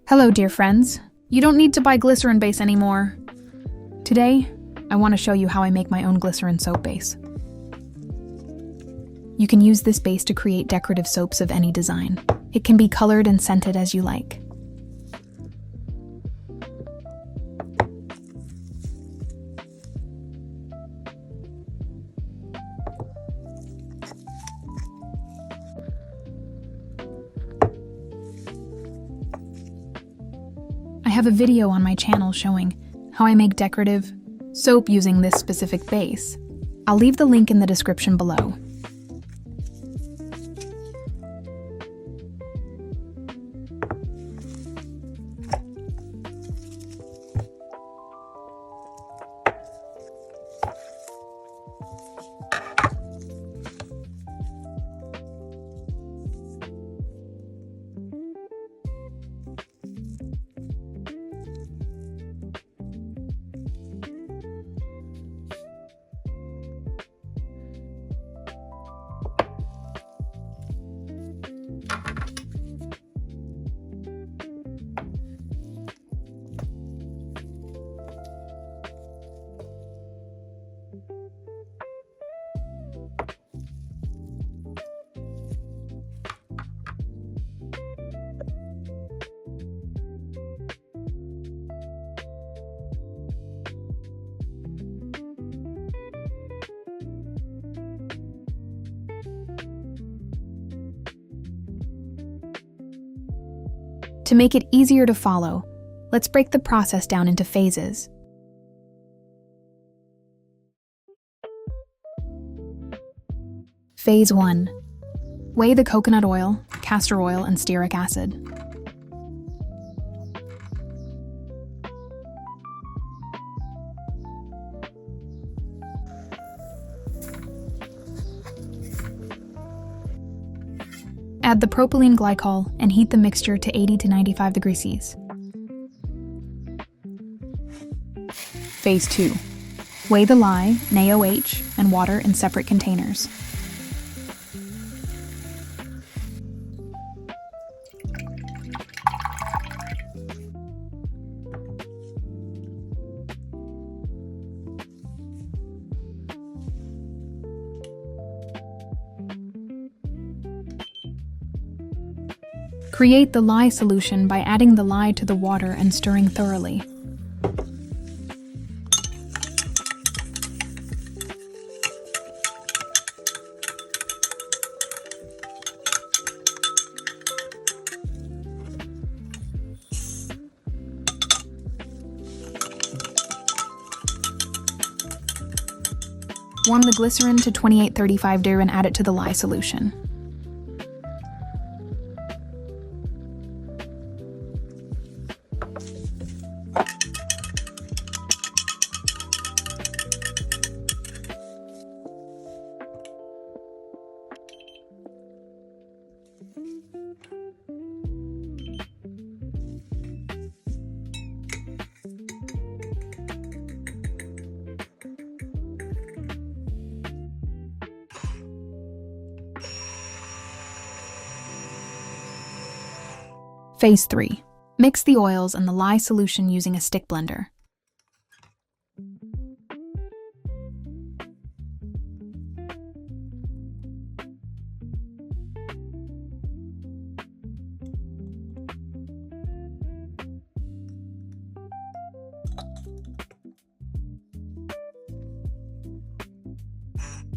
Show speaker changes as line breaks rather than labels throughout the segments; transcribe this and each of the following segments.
Hello, dear friends. You don't need to buy glycerin base anymore. Today, I want to show you how I make my own glycerin soap base. You can use this base to create decorative soaps of any design. It can be colored and scented as you like. I have a video on my channel showing how I make decorative soap using this specific base. I'll leave the link in the description below. To make it easier to follow, let's break the process down into phases. Phase 1. Weigh the coconut oil, castor oil, and stearic acid. Add the propylene glycol and heat the mixture to 80 to 95 degrees Celsius. Phase 2. Weigh the lye, NaOH, and water in separate containers. Create the lye solution by adding the lye to the water and stirring thoroughly. Warm the glycerin to 28-35 and add it to the lye solution. Phase 3. Mix the oils and the lye solution using a stick blender.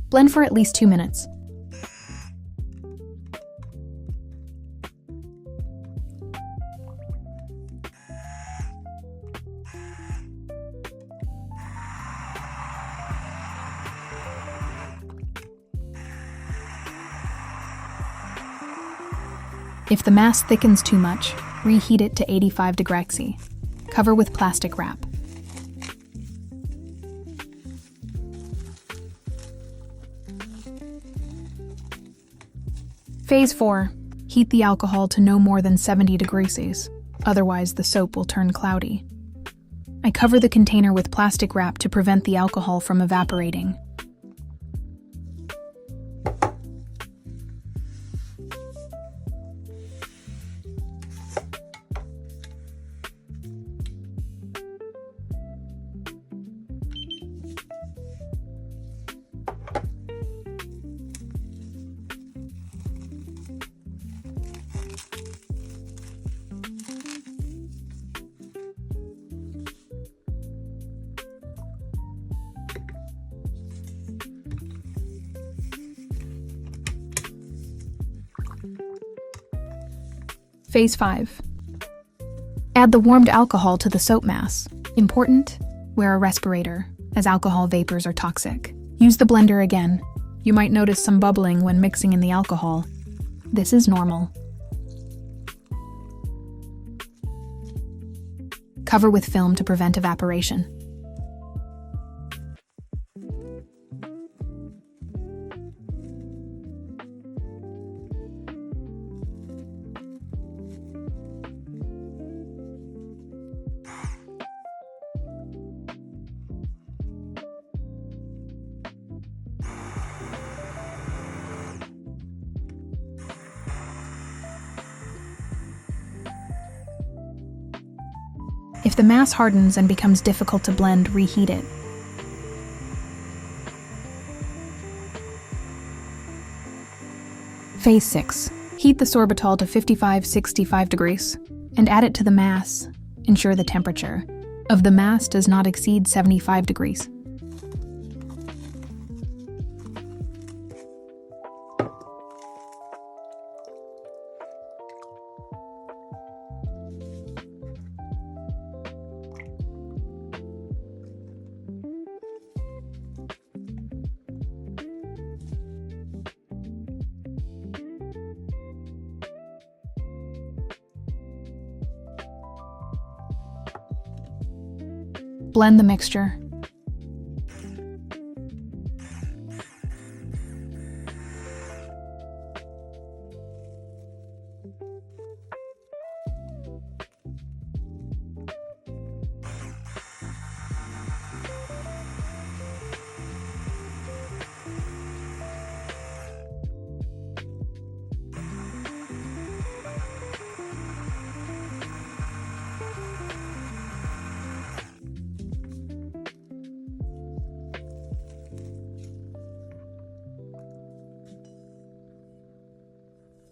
Blend for at least 2 minutes. If the mass thickens too much, reheat it to 85 degrees Celsius. Cover with plastic wrap. Phase 4. Heat the alcohol to no more than 70 degrees Celsius, otherwise the soap will turn cloudy. I cover the container with plastic wrap to prevent the alcohol from evaporating. Phase 5. Add the warmed alcohol to the soap mass. Important, wear a respirator, as alcohol vapors are toxic. Use the blender again. You might notice some bubbling when mixing in the alcohol. This is normal. Cover with film to prevent evaporation. If the mass hardens and becomes difficult to blend, reheat it. Phase 6. Heat the sorbitol to 55-65 degrees and add it to the mass. Ensure the temperature of the mass does not exceed 75 degrees. Blend the mixture.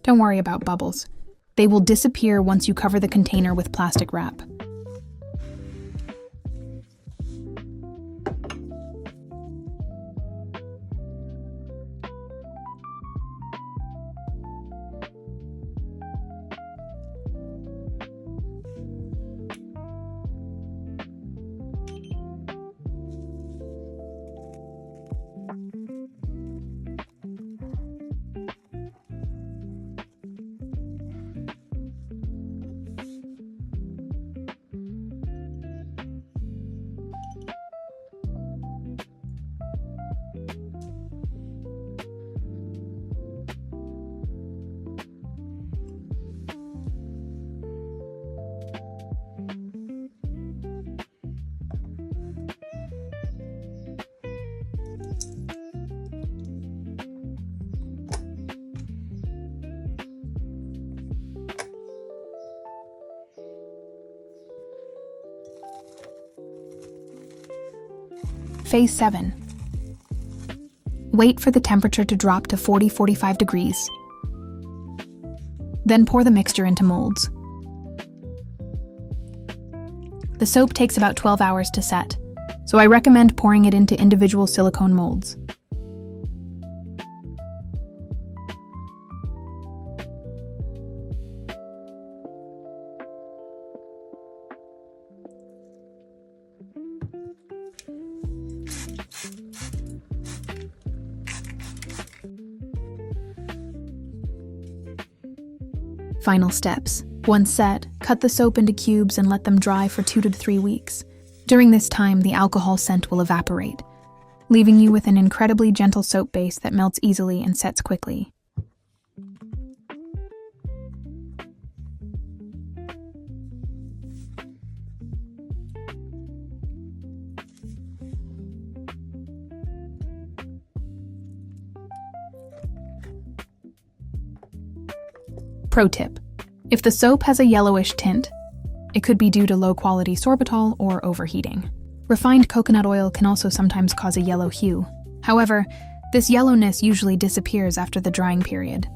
Don't worry about bubbles. They will disappear once you cover the container with plastic wrap. Phase 7. Wait for the temperature to drop to 40-45 degrees. Then pour the mixture into molds. The soap takes about 12 hours to set, so I recommend pouring it into individual silicone molds. Final steps. Once set, cut the soap into cubes and let them dry for 2 to 3 weeks. During this time, the alcohol scent will evaporate, leaving you with an incredibly gentle soap base that melts easily and sets quickly. Pro tip: if the soap has a yellowish tint, it could be due to low-quality sorbitol or overheating. Refined coconut oil can also sometimes cause a yellow hue. However, this yellowness usually disappears after the drying period.